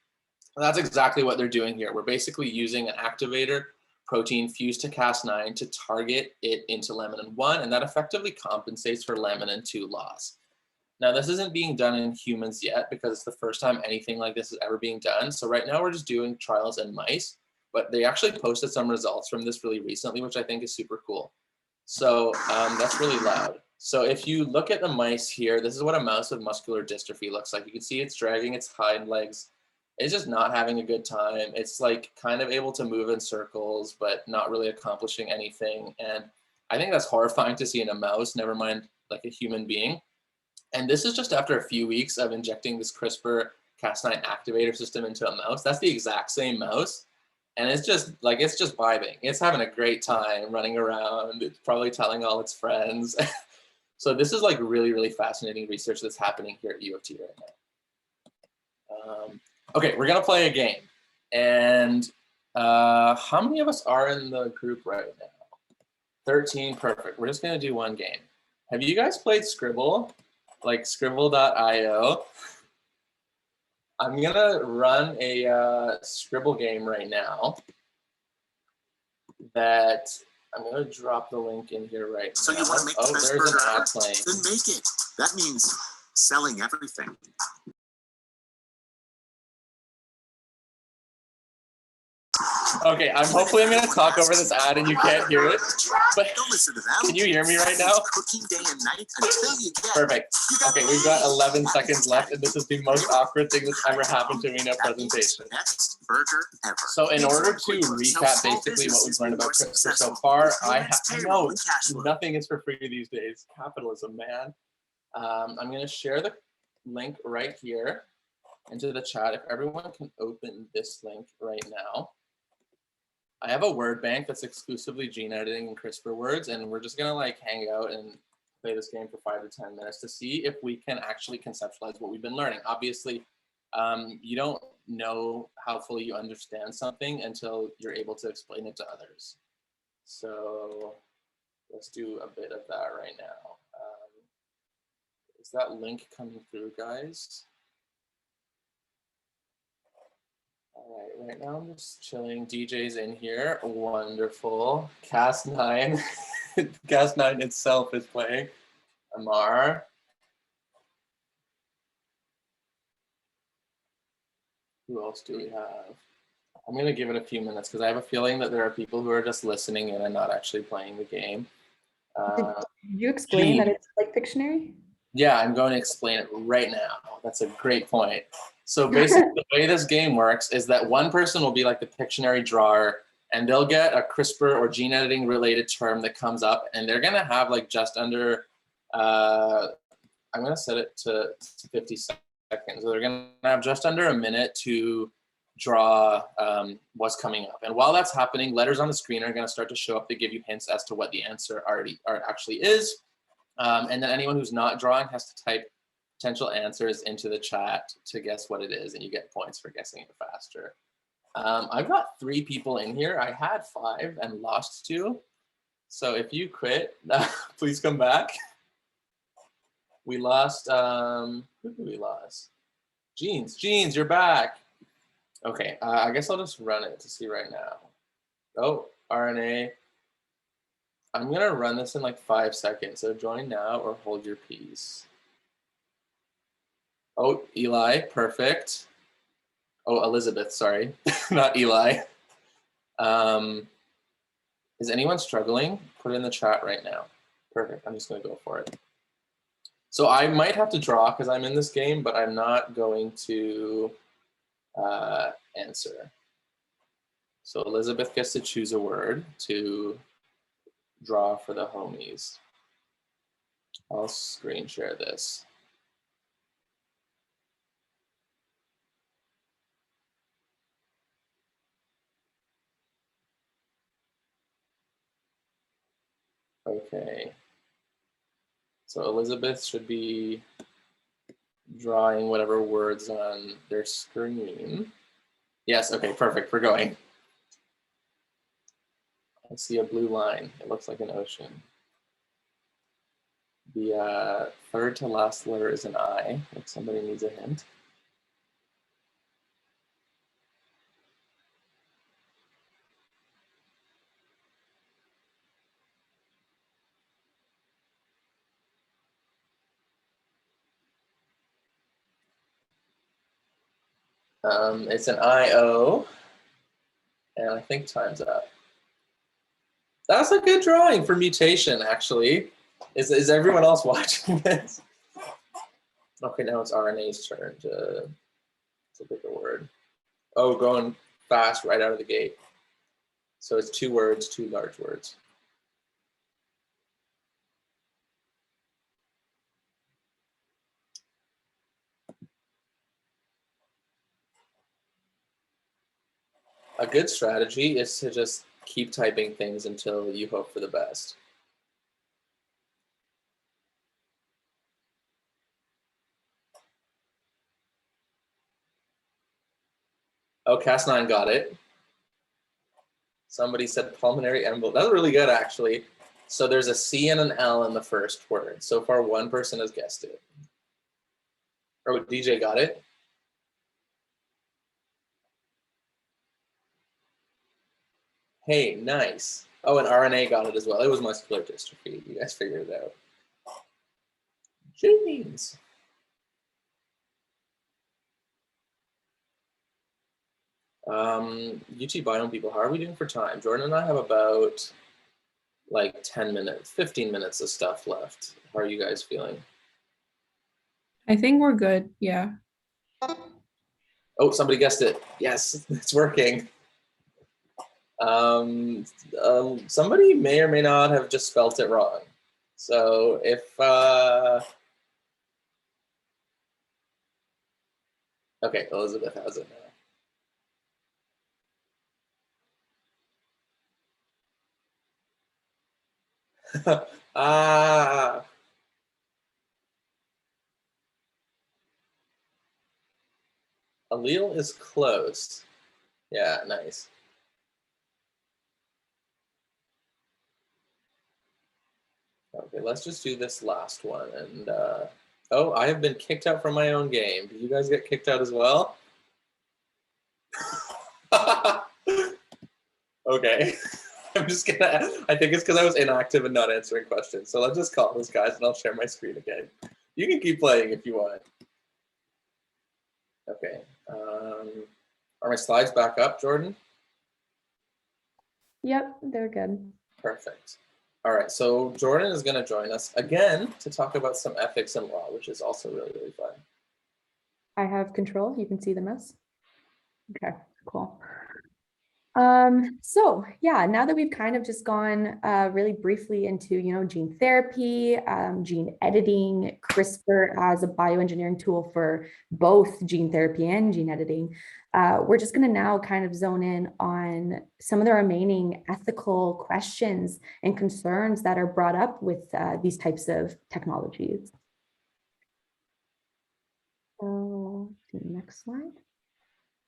And that's exactly what they're doing here. We're basically using an activator protein fused to Cas9 to target it into laminin 1, and that effectively compensates for laminin 2 loss. Now, this isn't being done in humans yet because it's the first time anything like this is ever being done. So right now we're just doing trials in mice, but they actually posted some results from this really recently, which I think is super cool. So that's really loud. So if you look at the mice here, this is what a mouse with muscular dystrophy looks like. You can see it's dragging its hind legs. It's just not having a good time. It's like kind of able to move in circles, but not really accomplishing anything. And I think that's horrifying to see in a mouse, never mind like a human being. And this is just after a few weeks of injecting this CRISPR-Cas9 activator system into a mouse. That's the exact same mouse. And it's just vibing. It's having a great time running around. It's probably telling all its friends. So this is like really, really fascinating research that's happening here at U of T right now. Okay, we're gonna play a game. And how many of us are in the group right now? 13, perfect. We're just gonna do one game. Have you guys played Scribble? like scribble.io. I'm gonna run a scribble game right now that I'm gonna drop the link in here right now. So you want to make the best there's an burger ad ever? playing. Then make it. That means selling everything. Okay, hopefully I'm gonna talk over this ad and you can't hear it. But Don't listen to them. can you hear me right now? Cooking day and night until you get. Perfect. Okay, we've got 11 seconds left, and this is the most awkward thing that's ever happened to me in a presentation. Best burger ever. So in order to recap basically what we've learned about CRISPR so far, I know nothing is for free these days. Capitalism, man. I'm gonna share the link right here into the chat. If everyone can open this link right now. I have a word bank that's exclusively gene editing and CRISPR words, and we're just gonna like hang out and play this game for 5 to 10 minutes to see if we can actually conceptualize what we've been learning. Obviously, you don't know how fully you understand something until you're able to explain it to others. So let's do a bit of that right now. Is that link coming through, guys? All right now I'm just chilling. DJ's in here, wonderful. Cas9, Cas9 itself is playing. Amar. Who else do we have? I'm gonna give it a few minutes because I have a feeling that there are people who are just listening in and not actually playing the game. Did you explain that it's like Pictionary? Yeah, I'm going to explain it right now. That's a great point. So basically the way this game works is that one person will be like the Pictionary drawer, and they'll get a CRISPR or gene editing related term that comes up, and they're gonna have like just under, I'm gonna set it to 50 seconds. So they're gonna have just under a minute to draw what's coming up. And while that's happening, letters on the screen are gonna start to show up to give you hints as to what the answer actually is. And then anyone who's not drawing has to type potential answers into the chat to guess what it is, and you get points for guessing it faster. I've got 3 people in here. I had 5 and lost 2. So if you quit, please come back. We lost, who did we lose? Jeans, you're back. Okay, I guess I'll just run it to see right now. Oh, RNA. I'm gonna run this in like 5 seconds. So join now or hold your peace. Oh, Eli, perfect. Oh, Elizabeth, sorry, not Eli. Is anyone struggling? Put it in the chat right now. Perfect, I'm just gonna go for it. So I might have to draw because I'm in this game, but I'm not going to answer. So Elizabeth gets to choose a word to draw for the homies. I'll screen share this. Okay. So Elizabeth should be drawing whatever words on their screen. Yes, okay, perfect, we're going. I see a blue line. It looks like an ocean. The third to last letter is an I, if somebody needs a hint. It's an IO, and I think time's up. That's a good drawing for mutation, actually. Is everyone else watching this? Okay, now it's RNA's turn to pick a word. Oh, going fast right out of the gate. So it's 2 words, 2 large words. A good strategy is to just keep typing things until you hope for the best. Oh, Cas9 got it. Somebody said pulmonary embolism. That's really good, actually. So there's a C and an L in the first word. So far, 1 person has guessed it. Oh, DJ got it. Hey, nice. Oh, and RNA got it as well. It was muscular dystrophy. You guys figured it out. Genes. UT Biome people, how are we doing for time? Jordan and I have about like 10 minutes, 15 minutes of stuff left. How are you guys feeling? I think we're good. Yeah. Oh, somebody guessed it. Yes, it's working. Somebody may or may not have just spelt it wrong. So if, okay, Elizabeth has it now. Ah, allele is close. Yeah, nice. Okay, let's just do this last one. And oh, I have been kicked out from my own game. Did you guys get kicked out as well? Okay. I'm just gonna, I think it's because I was inactive and not answering questions. So let's just call those guys and I'll share my screen again. You can keep playing if you want. Okay. Are my slides back up, Jordan? Yep, they're good. Perfect. All right, so Jordan is gonna join us again to talk about some ethics and law, which is also really, really fun. I have control. You can see the mouse. Okay, cool. So yeah, now that we've kind of just gone really briefly into, gene therapy, gene editing, CRISPR as a bioengineering tool for both gene therapy and gene editing, we're just going to now kind of zone in on some of the remaining ethical questions and concerns that are brought up with these types of technologies. Next slide.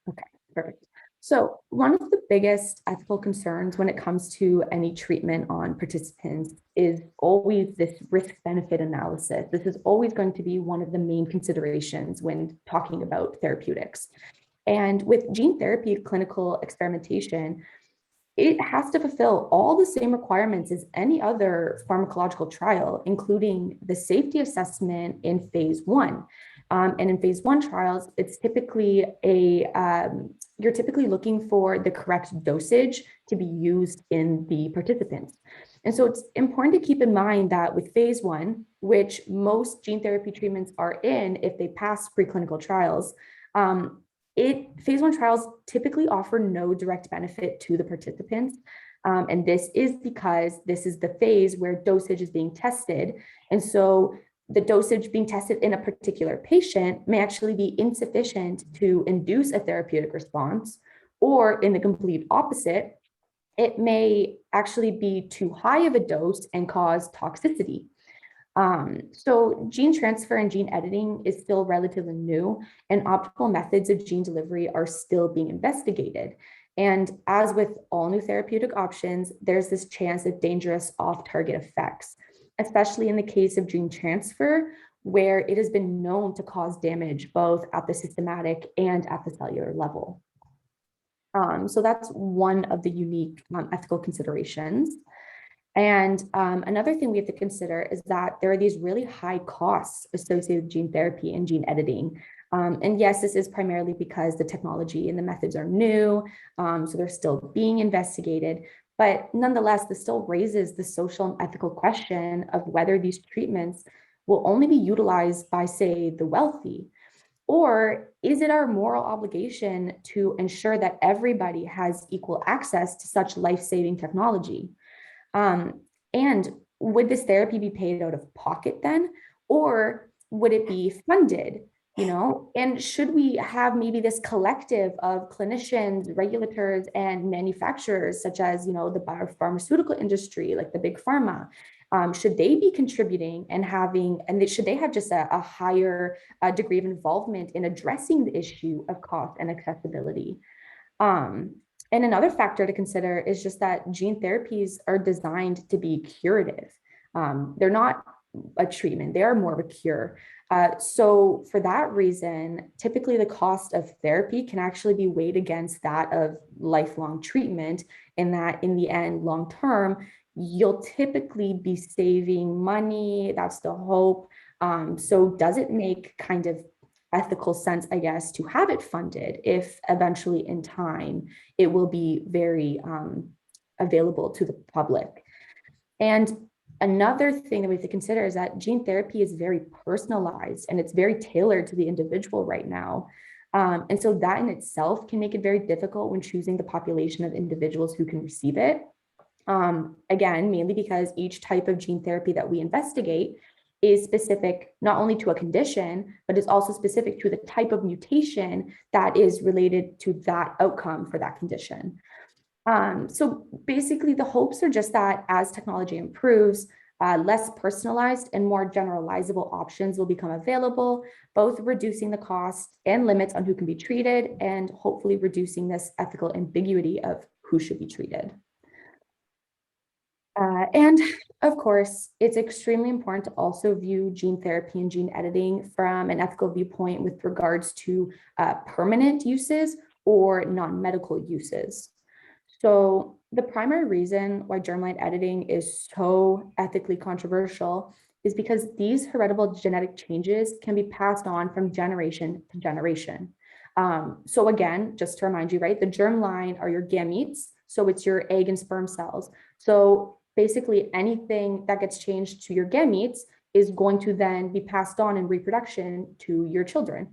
Okay, perfect. So one of the biggest ethical concerns when it comes to any treatment on participants is always this risk-benefit analysis. This is always going to be one of the main considerations when talking about therapeutics. And with gene therapy clinical experimentation, it has to fulfill all the same requirements as any other pharmacological trial, including the safety assessment in phase 1. And in phase 1 trials, it's typically you're typically looking for the correct dosage to be used in the participants. And so it's important to keep in mind that with phase 1, which most gene therapy treatments are in if they pass preclinical trials, phase 1 trials typically offer no direct benefit to the participants. And this is because this is the phase where dosage is being tested. And so the dosage being tested in a particular patient may actually be insufficient to induce a therapeutic response, or in the complete opposite, it may actually be too high of a dose and cause toxicity. So gene transfer and gene editing is still relatively new, and optimal methods of gene delivery are still being investigated. And as with all new therapeutic options, there's this chance of dangerous off-target effects, especially in the case of gene transfer, where it has been known to cause damage both at the systematic and at the cellular level. So that's one of the unique ethical considerations. And another thing we have to consider is that there are these really high costs associated with gene therapy and gene editing. And yes, this is primarily because the technology and the methods are new, so they're still being investigated. But nonetheless, this still raises the social and ethical question of whether these treatments will only be utilized by, say, the wealthy, or is it our moral obligation to ensure that everybody has equal access to such life-saving technology? And would this therapy be paid out of pocket then, or would it be funded? And should we have maybe this collective of clinicians, regulators, and manufacturers, such as, the biopharmaceutical industry, like the big pharma, should they be contributing and should they have just a higher degree of involvement in addressing the issue of cost and accessibility? And another factor to consider is just that gene therapies are designed to be curative. They're not a treatment, they are more of a cure. So for that reason, typically the cost of therapy can actually be weighed against that of lifelong treatment, in that in the end, long term, you'll typically be saving money. That's the hope. So does it make kind of ethical sense, I guess, to have it funded if eventually in time it will be very available to the public? And another thing that we have to consider is that gene therapy is very personalized and it's very tailored to the individual right now. And so that in itself can make it very difficult when choosing the population of individuals who can receive it. Again, mainly because each type of gene therapy that we investigate is specific not only to a condition, but is also specific to the type of mutation that is related to that outcome for that condition. So basically the hopes are just that as technology improves, less personalized and more generalizable options will become available, both reducing the cost and limits on who can be treated, and hopefully reducing this ethical ambiguity of who should be treated. And of course, it's extremely important to also view gene therapy and gene editing from an ethical viewpoint with regards to permanent uses or non-medical uses. So the primary reason why germline editing is so ethically controversial is because these heritable genetic changes can be passed on from generation to generation. So again, just to remind you, right, the germline are your gametes. So it's your egg and sperm cells. So basically anything that gets changed to your gametes is going to then be passed on in reproduction to your children.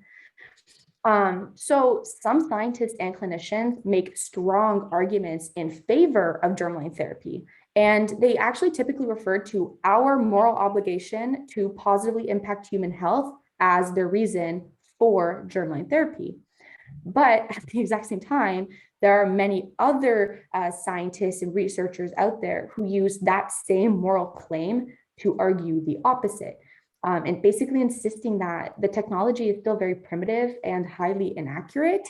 So some scientists and clinicians make strong arguments in favor of germline therapy, and they actually typically refer to our moral obligation to positively impact human health as their reason for germline therapy. But at the exact same time, there are many other scientists and researchers out there who use that same moral claim to argue the opposite. And basically insisting that the technology is still very primitive and highly inaccurate,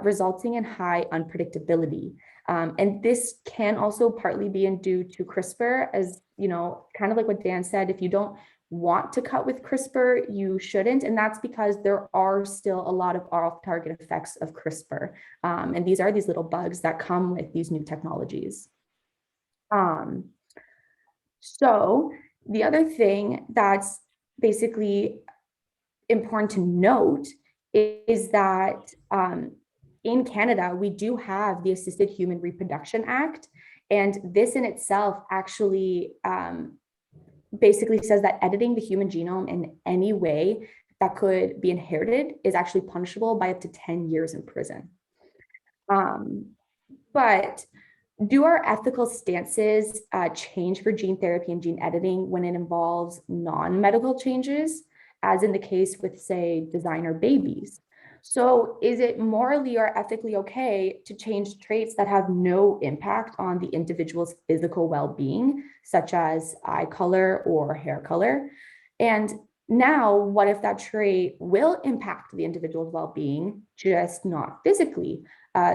resulting in high unpredictability. And this can also partly be due to CRISPR, as you know, kind of like what Dan said, if you don't want to cut with CRISPR, you shouldn't. And that's because there are still a lot of off-target effects of CRISPR. And these are these little bugs that come with these new technologies. So the other thing that's basically important to note is that in Canada, we do have the Assisted Human Reproduction Act. And this in itself actually basically says that editing the human genome in any way that could be inherited is actually punishable by up to 10 years in prison. But do our ethical stances change for gene therapy and gene editing when it involves non-medical changes, as in the case with, say, designer babies? So is it morally or ethically okay to change traits that have no impact on the individual's physical well-being, such as eye color or hair color? And now, what if that trait will impact the individual's well-being, just not physically?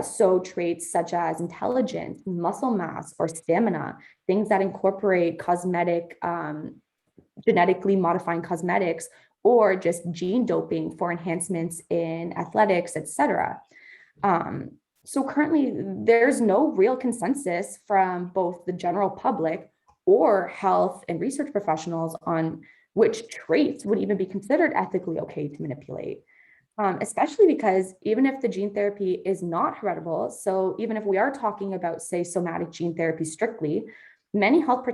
So traits such as intelligence, muscle mass, or stamina, things that incorporate cosmetic, genetically modifying cosmetics, or just gene doping for enhancements in athletics, etc. So currently, there's no real consensus from both the general public or health and research professionals on which traits would even be considered ethically okay to manipulate. Especially because even if the gene therapy is not heritable, so even if we are talking about, say, somatic gene therapy strictly, many health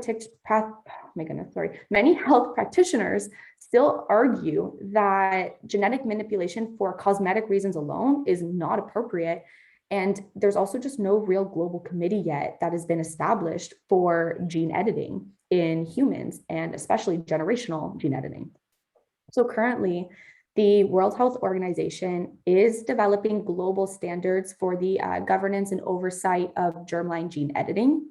practitioners still argue that genetic manipulation for cosmetic reasons alone is not appropriate. And there's also just no real global committee yet that has been established for gene editing in humans, and especially generational gene editing. So currently, the World Health Organization is developing global standards for the governance and oversight of germline gene editing.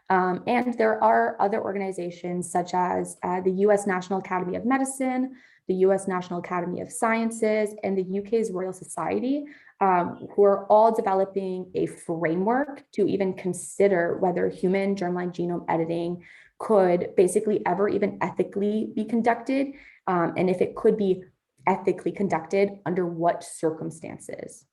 And there are other organizations such as the US National Academy of Medicine, the US National Academy of Sciences, and the UK's Royal Society, who are all developing a framework to even consider whether human germline genome editing could basically ever even ethically be conducted, and if it could be ethically conducted, under what circumstances.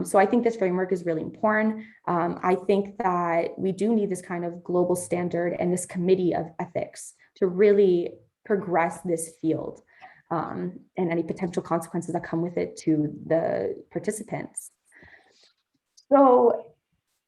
So I think this framework is really important. I think that we do need this kind of global standard and this committee of ethics to really progress this field, and any potential consequences that come with it to the participants. So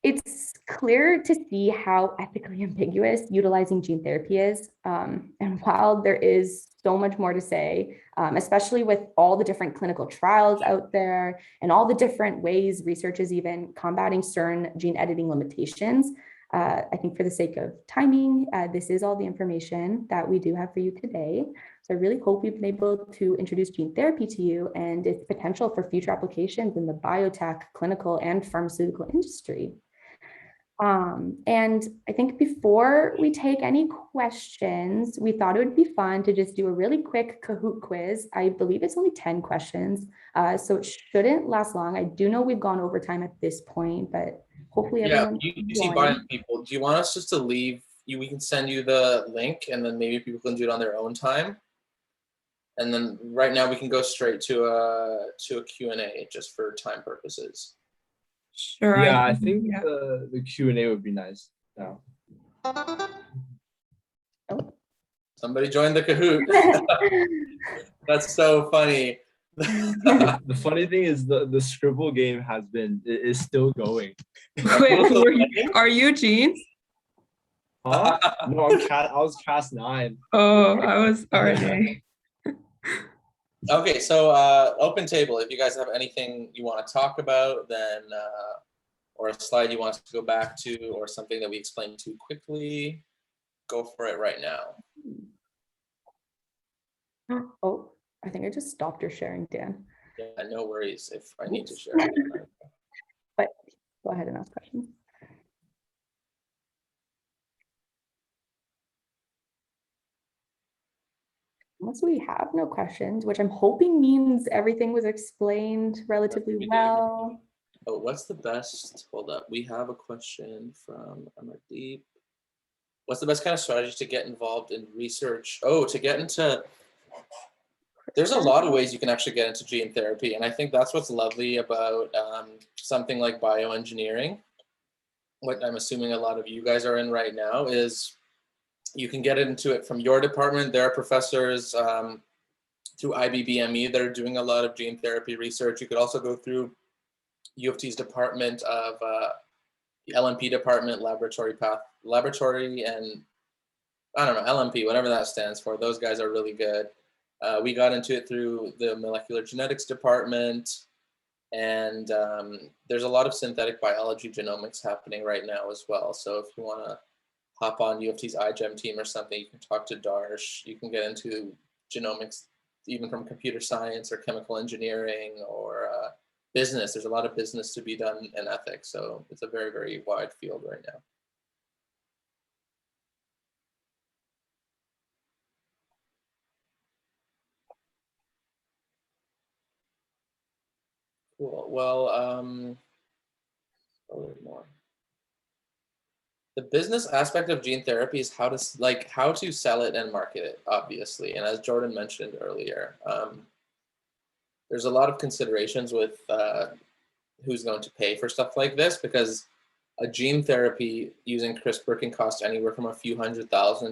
it's clear to see how ethically ambiguous utilizing gene therapy is. And while there is so much more to say, especially with all the different clinical trials out there and all the different ways research is even combating certain gene editing limitations, I think for the sake of timing, this is all the information that we do have for you today. So I really hope we've been able to introduce gene therapy to you and its potential for future applications in the biotech, clinical, and pharmaceutical industry. And I think before we take any questions, we thought it would be fun to just do a really quick Kahoot quiz. I believe it's only 10 questions, so it shouldn't last long. I do know we've gone over time at this point, but hopefully everyone. Yeah, you see bind people. Do you want us just to leave you? We can send you the link, and then maybe people can do it on their own time. And then right now we can go straight to a Q&A just for time purposes. Sure. Yeah, I think the Q&A would be nice now. Somebody joined the Kahoot. That's so funny. The funny thing is the scribble game is still going. Wait, are you Jeans? Huh? No, I was Cast 9. Oh, I was RNA. Okay, so open table. If you guys have anything you want to talk about, then or a slide you want us to go back to, or something that we explained too quickly, go for it right now. Oh, I think I just stopped your sharing, Dan. Yeah, no worries if I need to share. But go ahead and ask questions. Unless we have no questions, which I'm hoping means everything was explained relatively well. Oh, what's the best? Hold up. We have a question from Amardeep. What's the best kind of strategy to get involved in research? Oh, to get into, there's a lot of ways you can actually get into gene therapy. And I think that's what's lovely about something like bioengineering. What I'm assuming a lot of you guys are in right now is you can get into it from your department. There are professors through IBBME that are doing a lot of gene therapy research. You could also go through U of T's department of the LMP department, laboratory, and I don't know, LMP, whatever that stands for. Those guys are really good. We got into it through the molecular genetics department, and there's a lot of synthetic biology genomics happening right now as well. So if you want to hop on U of T's iGEM team or something, you can talk to Darsh. You can get into genomics even from computer science or chemical engineering or business. There's a lot of business to be done in ethics. So it's a very, very wide field right now. Cool. Well, a little more. The business aspect of gene therapy is how to sell it and market it, obviously. And as Jordan mentioned earlier, there's a lot of considerations with who's going to pay for stuff like this, because a gene therapy using CRISPR can cost anywhere from a few $100,000